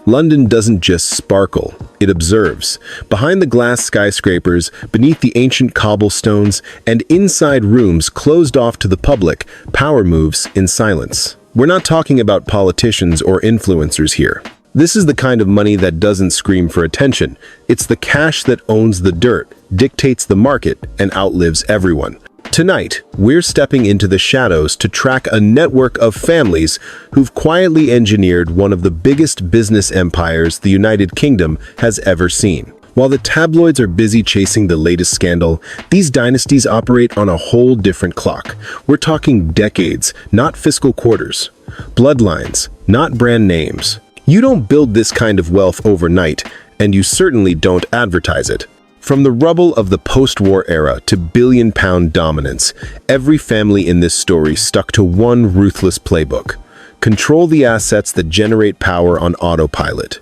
London doesn't just sparkle, it observes. Behind the glass skyscrapers, beneath the ancient cobblestones, and inside rooms closed off to the public, power moves in silence. We're not talking about politicians or influencers here. This is the kind of money that doesn't scream for attention. It's the cash that owns the dirt, dictates the market, and outlives everyone. Tonight, we're stepping into the shadows to track a network of families who've quietly engineered one of the biggest business empires the United Kingdom has ever seen. While the tabloids are busy chasing the latest scandal, these dynasties operate on a whole different clock. We're talking decades, not fiscal quarters. Bloodlines, not brand names. You don't build this kind of wealth overnight, and you certainly don't advertise it. From the rubble of the post-war era to billion-pound dominance, every family in this story stuck to one ruthless playbook. Control the assets that generate power on autopilot.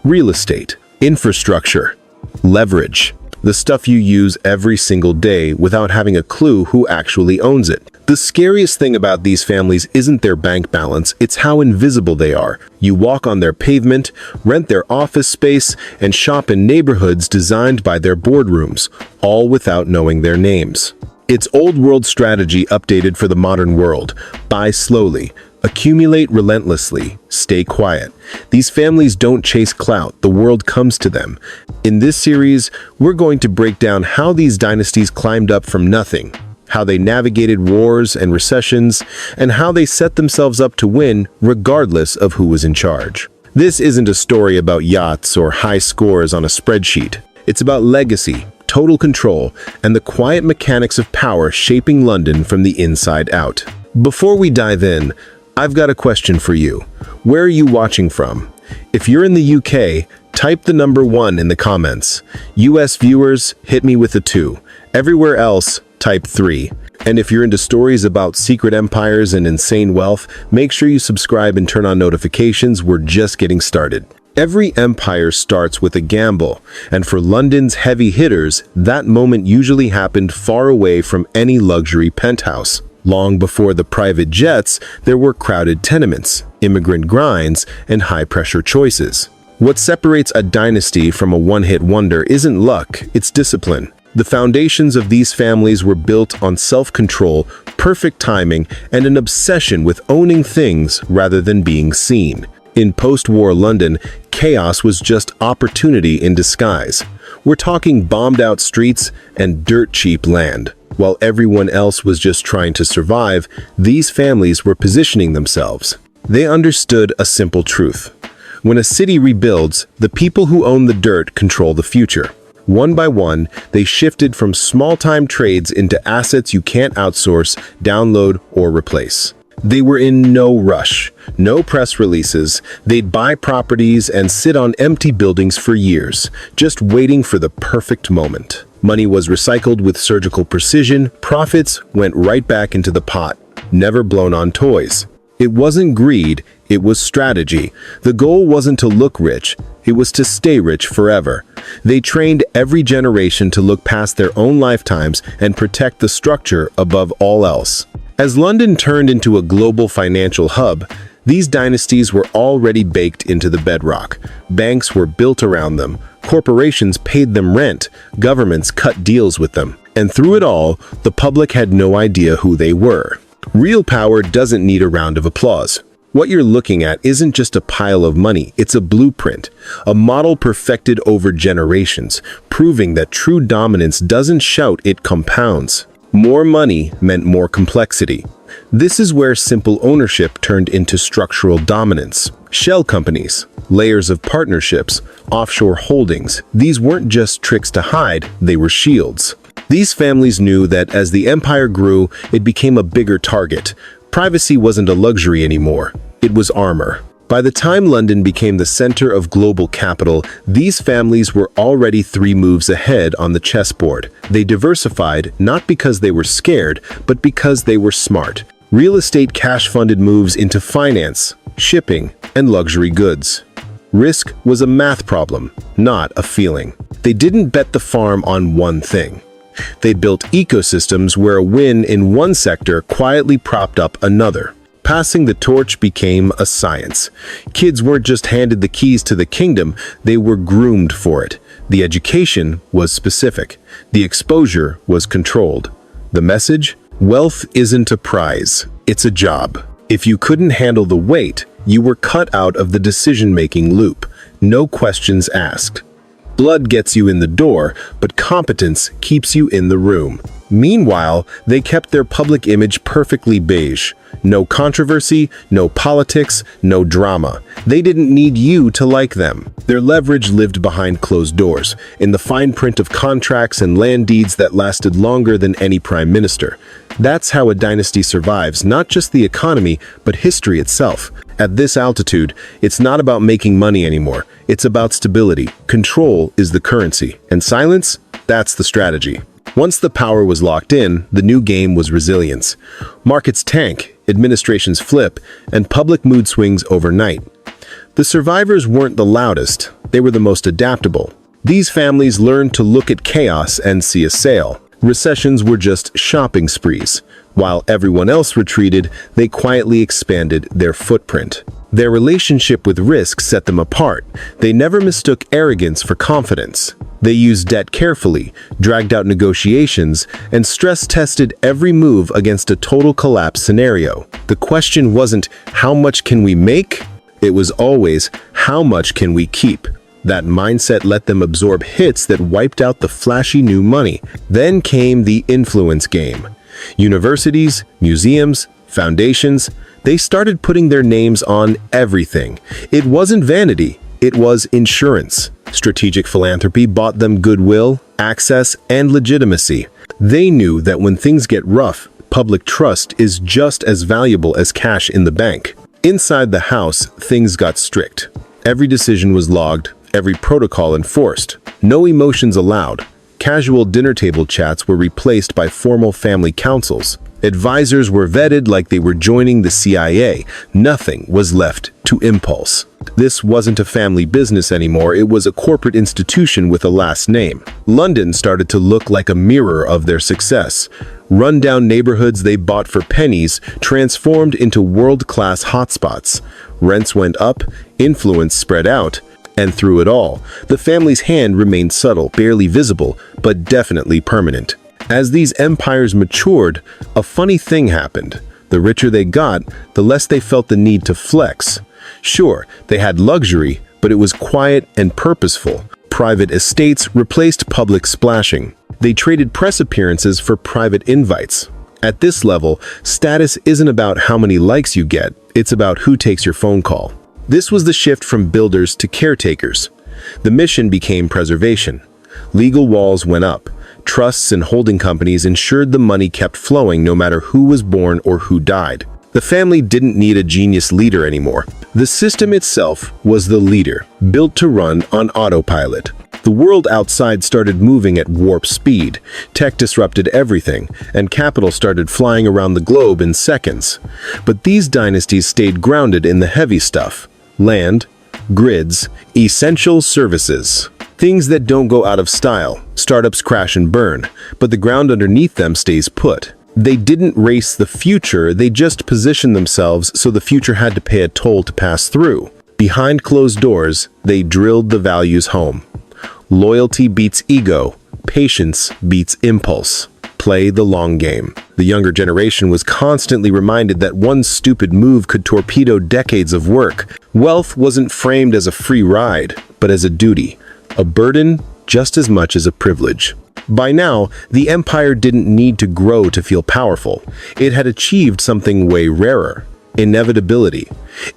Real estate, infrastructure, leverage. The stuff you use every single day without having a clue who actually owns it. The scariest thing about these families isn't their bank balance, it's how invisible they are. You walk on their pavement, rent their office space, and shop in neighborhoods designed by their boardrooms, all without knowing their names. It's old world strategy updated for the modern world. Buy slowly, accumulate relentlessly, stay quiet. These families don't chase clout, the world comes to them. In this series, we're going to break down how these dynasties climbed up from nothing, how they navigated wars and recessions, and how they set themselves up to win regardless of who was in charge. This isn't a story about yachts or high scores on a spreadsheet. It's about legacy, total control, and the quiet mechanics of power shaping London from the inside out. Before we dive in, I've got a question for you. Where are you watching from? If you're in the UK, type the number 1 in the comments. US viewers, hit me with a 2. Everywhere else, type 3. And if you're into stories about secret empires and insane wealth, make sure you subscribe and turn on notifications. We're just getting started. Every empire starts with a gamble, and for London's heavy hitters, that moment usually happened far away from any luxury penthouse. Long before the private jets, there were crowded tenements, immigrant grinds, and high-pressure choices. What separates a dynasty from a one-hit wonder isn't luck, it's discipline. The foundations of these families were built on self-control, perfect timing, and an obsession with owning things rather than being seen. In post-war London, chaos was just opportunity in disguise. We're talking bombed-out streets and dirt-cheap land. While everyone else was just trying to survive, these families were positioning themselves. They understood a simple truth. When a city rebuilds, the people who own the dirt control the future. One by one, they shifted from small-time trades into assets you can't outsource, download, or replace. They were in no rush, no press releases. They'd buy properties and sit on empty buildings for years, just waiting for the perfect moment. Money was recycled with surgical precision, profits went right back into the pot, never blown on toys. It wasn't greed, it was strategy. The goal wasn't to look rich, it was to stay rich forever. They trained every generation to look past their own lifetimes and protect the structure above all else. As London turned into a global financial hub, these dynasties were already baked into the bedrock. Banks were built around them, corporations paid them rent, governments cut deals with them. And through it all, the public had no idea who they were. Real power doesn't need a round of applause. What you're looking at isn't just a pile of money, it's a blueprint, a model perfected over generations, proving that true dominance doesn't shout, it compounds. More money meant more complexity. This is where simple ownership turned into structural dominance. Shell companies, layers of partnerships, offshore holdings, these weren't just tricks to hide, they were shields. These families knew that as the empire grew, it became a bigger target. Privacy wasn't a luxury anymore, it was armor. By the time London became the center of global capital, these families were already 3 moves ahead on the chessboard. They diversified not because they were scared, but because they were smart. Real estate cash-funded moves into finance, shipping, and luxury goods. Risk was a math problem, not a feeling. They didn't bet the farm on one thing. They built ecosystems where a win in one sector quietly propped up another. Passing the torch became a science. Kids weren't just handed the keys to the kingdom, they were groomed for it. The education was specific. The exposure was controlled. The message? Wealth isn't a prize, it's a job. If you couldn't handle the weight, you were cut out of the decision-making loop. No questions asked. Blood gets you in the door, but competence keeps you in the room. Meanwhile, they kept their public image perfectly beige. No controversy, no politics, no drama. They didn't need you to like them. Their leverage lived behind closed doors, in the fine print of contracts and land deeds that lasted longer than any prime minister. That's how a dynasty survives, not just the economy, but history itself. At this altitude, it's not about making money anymore. It's about stability. Control is the currency. And silence? That's the strategy. Once the power was locked in, the new game was resilience. Markets tank, administrations flip, and public mood swings overnight. The survivors weren't the loudest, they were the most adaptable. These families learned to look at chaos and see a sale. Recessions were just shopping sprees. While everyone else retreated, they quietly expanded their footprint. Their relationship with risk set them apart. They never mistook arrogance for confidence. They used debt carefully, dragged out negotiations, and stress-tested every move against a total collapse scenario. The question wasn't, how much can we make? It was always, how much can we keep? That mindset let them absorb hits that wiped out the flashy new money. Then came the influence game. Universities, museums, foundations, they started putting their names on everything. It wasn't vanity, it was insurance. Strategic philanthropy bought them goodwill, access, and legitimacy. They knew that when things get rough, public trust is just as valuable as cash in the bank. Inside the house, things got strict. Every decision was logged, every protocol enforced. No emotions allowed. Casual dinner table chats were replaced by formal family councils. Advisors were vetted like they were joining the CIA. Nothing was left to impulse. This wasn't a family business anymore, it was a corporate institution with a last name. London started to look like a mirror of their success. Rundown neighborhoods they bought for pennies transformed into world-class hotspots. Rents went up, influence spread out, and through it all, the family's hand remained subtle, barely visible, but definitely permanent. As these empires matured, a funny thing happened. The richer they got, the less they felt the need to flex. Sure, they had luxury, but it was quiet and purposeful. Private estates replaced public splashing. They traded press appearances for private invites. At this level, status isn't about how many likes you get, it's about who takes your phone call. This was the shift from builders to caretakers. The mission became preservation. Legal walls went up. Trusts and holding companies ensured the money kept flowing no matter who was born or who died. The family didn't need a genius leader anymore. The system itself was the leader, built to run on autopilot. The world outside started moving at warp speed. Tech disrupted everything, and capital started flying around the globe in seconds. But these dynasties stayed grounded in the heavy stuff: land, grids, essential services. Things that don't go out of style. Startups crash and burn, but the ground underneath them stays put. They didn't race the future, they just positioned themselves so the future had to pay a toll to pass through. Behind closed doors, they drilled the values home. Loyalty beats ego, patience beats impulse. Play the long game. The younger generation was constantly reminded that one stupid move could torpedo decades of work. Wealth wasn't framed as a free ride, but as a duty. A burden just as much as a privilege. By now, the empire didn't need to grow to feel powerful. It had achieved something way rarer: inevitability.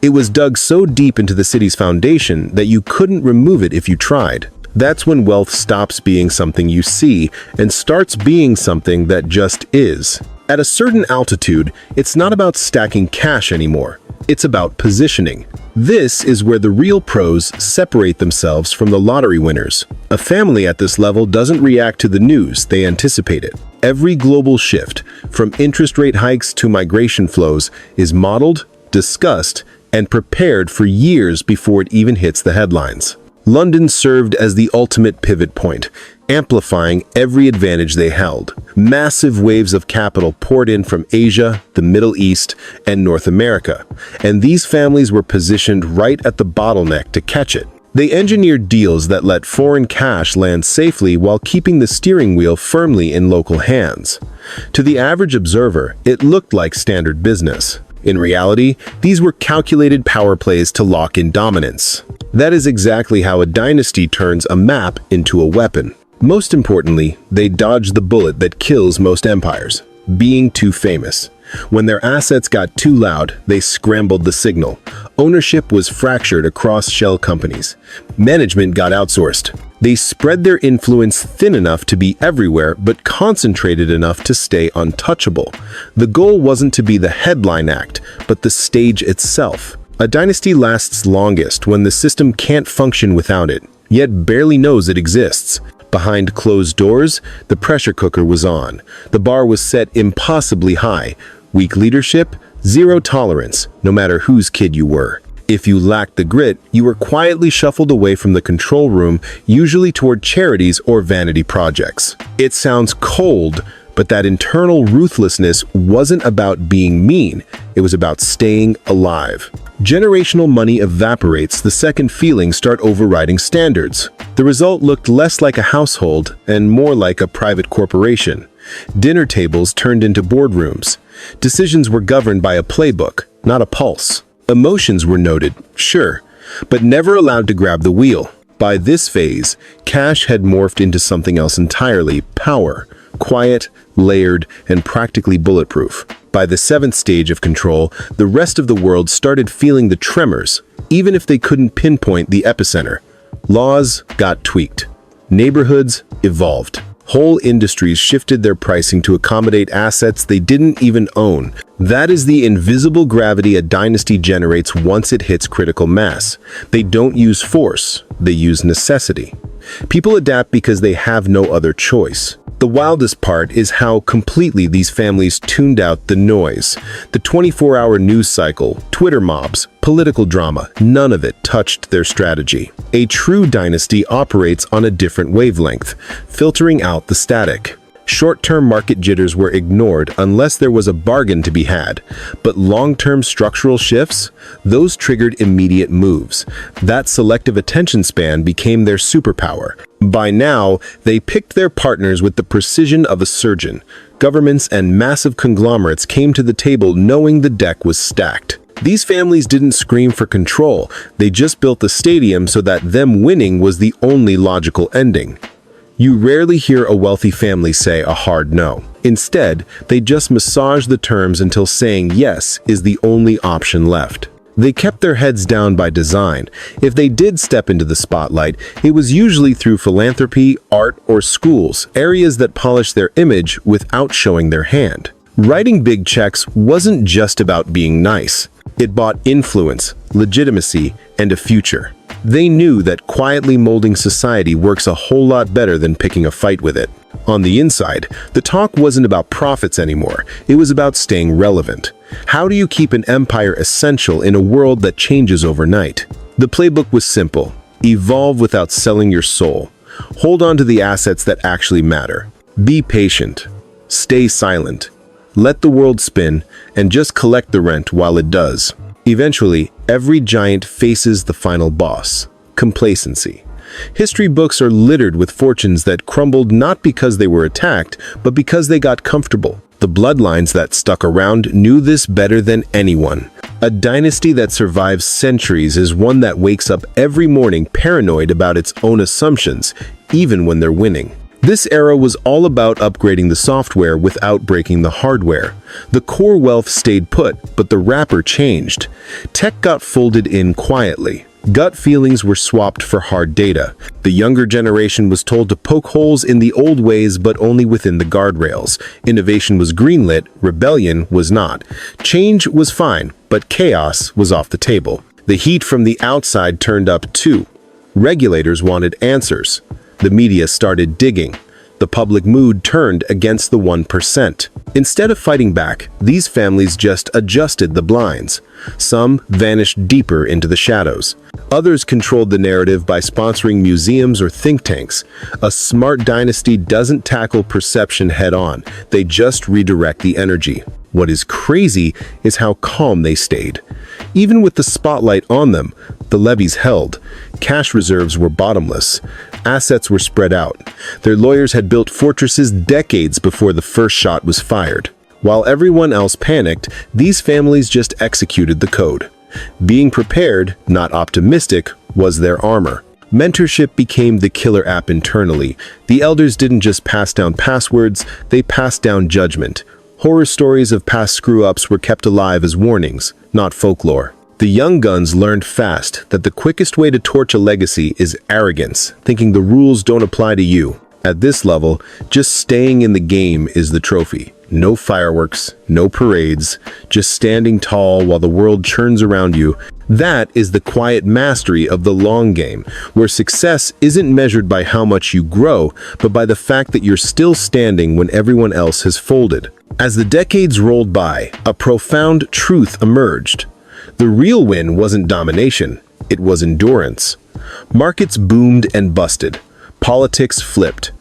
It was dug so deep into the city's foundation that you couldn't remove it if you tried. That's when wealth stops being something you see and starts being something that just is. At a certain altitude, it's not about stacking cash anymore. It's about positioning. This is where the real pros separate themselves from the lottery winners. A family at this level doesn't react to the news, they anticipate it. Every global shift, from interest rate hikes to migration flows, is modeled, discussed, and prepared for years before it even hits the headlines. London served as the ultimate pivot point, amplifying every advantage they held. Massive waves of capital poured in from Asia, the Middle East, and North America, and these families were positioned right at the bottleneck to catch it. They engineered deals that let foreign cash land safely while keeping the steering wheel firmly in local hands. To the average observer, it looked like standard business. In reality, these were calculated power plays to lock in dominance. That is exactly how a dynasty turns a map into a weapon. Most importantly, they dodged the bullet that kills most empires: being too famous. When their assets got too loud, they scrambled the signal. Ownership was fractured across shell companies. Management got outsourced. They spread their influence thin enough to be everywhere, but concentrated enough to stay untouchable. The goal wasn't to be the headline act, but the stage itself. A dynasty lasts longest when the system can't function without it, yet barely knows it exists. Behind closed doors, the pressure cooker was on. The bar was set impossibly high. Weak leadership, zero tolerance, no matter whose kid you were. If you lacked the grit, you were quietly shuffled away from the control room, usually toward charities or vanity projects. It sounds cold, but that internal ruthlessness wasn't about being mean. It was about staying alive. Generational money evaporates the second feelings start overriding standards. The result looked less like a household and more like a private corporation. Dinner tables turned into boardrooms. Decisions were governed by a playbook, not a pulse. Emotions were noted, sure, but never allowed to grab the wheel. By this phase, cash had morphed into something else entirely: power. Quiet, layered, and practically bulletproof. By the seventh stage of control, the rest of the world started feeling the tremors, even if they couldn't pinpoint the epicenter. Laws got tweaked. Neighborhoods evolved. Whole industries shifted their pricing to accommodate assets they didn't even own. That is the invisible gravity a dynasty generates once it hits critical mass. They don't use force, they use necessity. People adapt because they have no other choice. The wildest part is how completely these families tuned out the noise. The 24-hour news cycle, Twitter mobs, political drama, none of it touched their strategy. A true dynasty operates on a different wavelength, filtering out the static. Short-term market jitters were ignored unless there was a bargain to be had, but long-term structural shifts, those triggered immediate moves. That selective attention span became their superpower. By now, they picked their partners with the precision of a surgeon. Governments and massive conglomerates came to the table knowing the deck was stacked. These families didn't scream for control, they just built the stadium so that them winning was the only logical ending. You rarely hear a wealthy family say a hard no. Instead, they just massage the terms until saying yes is the only option left. They kept their heads down by design. If they did step into the spotlight, it was usually through philanthropy, art, or schools, areas that polished their image without showing their hand. Writing big checks wasn't just about being nice. It bought influence, legitimacy, and a future. They knew that quietly molding society works a whole lot better than picking a fight with it. On the inside, the talk wasn't about profits anymore. It was about staying relevant. How do you keep an empire essential in a world that changes overnight? The playbook was simple. Evolve without selling your soul. Hold on to the assets that actually matter. Be patient. Stay silent. Let the world spin and just collect the rent while it does. Eventually, every giant faces the final boss: complacency. History books are littered with fortunes that crumbled not because they were attacked, but because they got comfortable. The bloodlines that stuck around knew this better than anyone. A dynasty that survives centuries is one that wakes up every morning paranoid about its own assumptions, even when they're winning. This era was all about upgrading the software without breaking the hardware. The core wealth stayed put, but the wrapper changed. Tech got folded in quietly. Gut feelings were swapped for hard data. The younger generation was told to poke holes in the old ways, but only within the guardrails. Innovation was greenlit, rebellion was not. Change was fine, but chaos was off the table. The heat from the outside turned up too. Regulators wanted answers. The media started digging. the public mood turned against the 1%. Instead of fighting back, these families just adjusted the blinds. Some vanished deeper into the shadows. Others controlled the narrative by sponsoring museums or think tanks. A smart dynasty doesn't tackle perception head-on. They just redirect the energy. What is crazy is how calm they stayed. Even with the spotlight on them, the levees held. Cash reserves were bottomless. Assets were spread out. Their lawyers had built fortresses decades before the first shot was fired. While everyone else panicked, these families just executed the code. Being prepared, not optimistic, was their armor. Mentorship became the killer app internally. The elders didn't just pass down passwords, they passed down judgment. Horror stories of past screw-ups were kept alive as warnings, not folklore. The young guns learned fast that the quickest way to torch a legacy is arrogance, thinking the rules don't apply to you. At this level, just staying in the game is the trophy. No fireworks, no parades, just standing tall while the world churns around you. That is the quiet mastery of the long game, where success isn't measured by how much you grow, but by the fact that you're still standing when everyone else has folded. As the decades rolled by, a profound truth emerged. The real win wasn't domination, it was endurance. Markets boomed and busted. Politics flipped.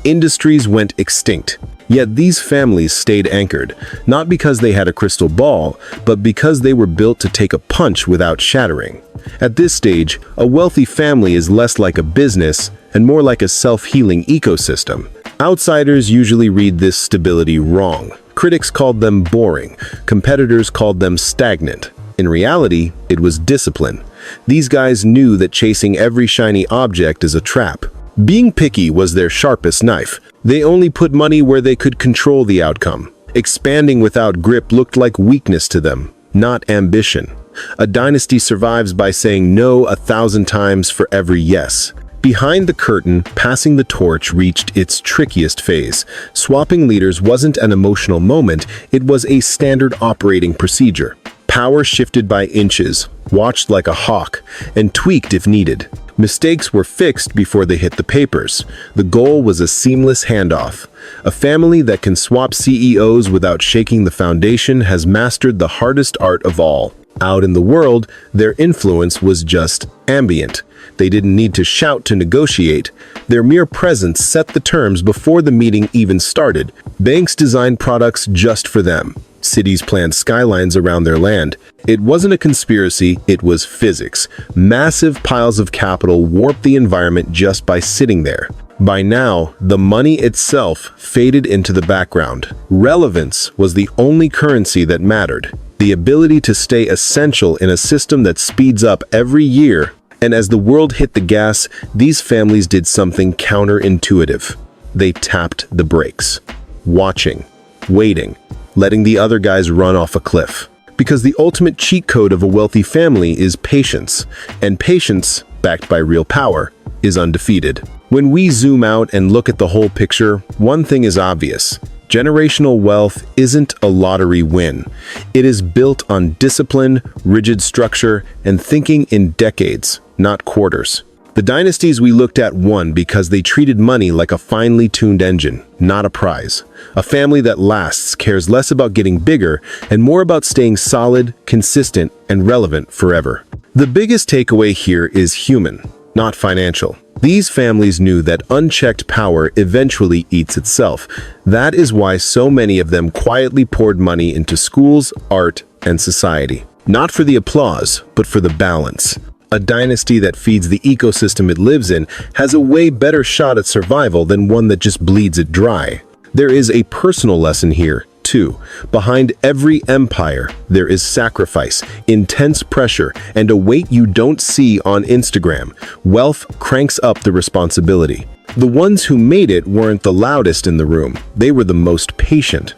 Industries went extinct. Yet these families stayed anchored, not because they had a crystal ball, but because they were built to take a punch without shattering. At this stage, a wealthy family is less like a business and more like a self-healing ecosystem. Outsiders usually read this stability wrong. Critics called them boring. Competitors called them stagnant. In reality, it was discipline. These guys knew that chasing every shiny object is a trap. Being picky was their sharpest knife. They only put money where they could control the outcome. Expanding without grip looked like weakness to them, not ambition. A dynasty survives by saying no 1,000 times for every yes. Behind the curtain, passing the torch reached its trickiest phase. Swapping leaders wasn't an emotional moment, it was a standard operating procedure. Power shifted by inches, watched like a hawk, and tweaked if needed. Mistakes were fixed before they hit the papers. The goal was a seamless handoff. A family that can swap CEOs without shaking the foundation has mastered the hardest art of all. Out in the world, their influence was just ambient. They didn't need to shout to negotiate. Their mere presence set the terms before the meeting even started. Banks designed products just for them. Cities planned skylines around their land. It wasn't a conspiracy, it was physics. Massive piles of capital warped the environment just by sitting there. By now, the money itself faded into the background. Relevance was the only currency that mattered. The ability to stay essential in a system that speeds up every year. And as the world hit the gas, these families did something counterintuitive. They tapped the brakes. Watching, waiting, letting the other guys run off a cliff. Because the ultimate cheat code of a wealthy family is patience, and patience, backed by real power, is undefeated. When we zoom out and look at the whole picture, one thing is obvious. Generational wealth isn't a lottery win. It is built on discipline, rigid structure, and thinking in decades, not quarters. The dynasties we looked at won because they treated money like a finely tuned engine, not a prize. A family that lasts cares less about getting bigger and more about staying solid, consistent, and relevant forever. The biggest takeaway here is human, not financial. These families knew that unchecked power eventually eats itself. That is why so many of them quietly poured money into schools, art, and society. Not for the applause, but for the balance. A dynasty that feeds the ecosystem it lives in has a way better shot at survival than one that just bleeds it dry. There is a personal lesson here, too. Behind every empire, there is sacrifice, intense pressure, and a weight you don't see on Instagram. Wealth cranks up the responsibility. The ones who made it weren't the loudest in the room. They were the most patient.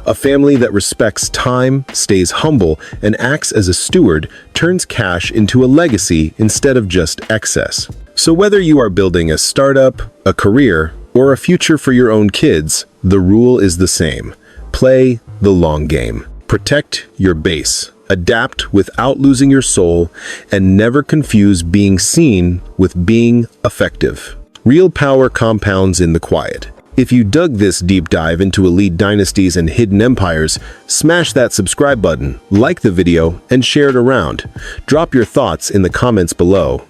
A family that respects time, stays humble, and acts as a steward turns cash into a legacy instead of just excess. So whether you are building a startup, a career, or a future for your own kids, the rule is the same. Play the long game. Protect your base. Adapt without losing your soul, and never confuse being seen with being effective. Real power compounds in the quiet. If you dug this deep dive into elite dynasties and hidden empires, smash that subscribe button, like the video, and share it around. Drop your thoughts in the comments below.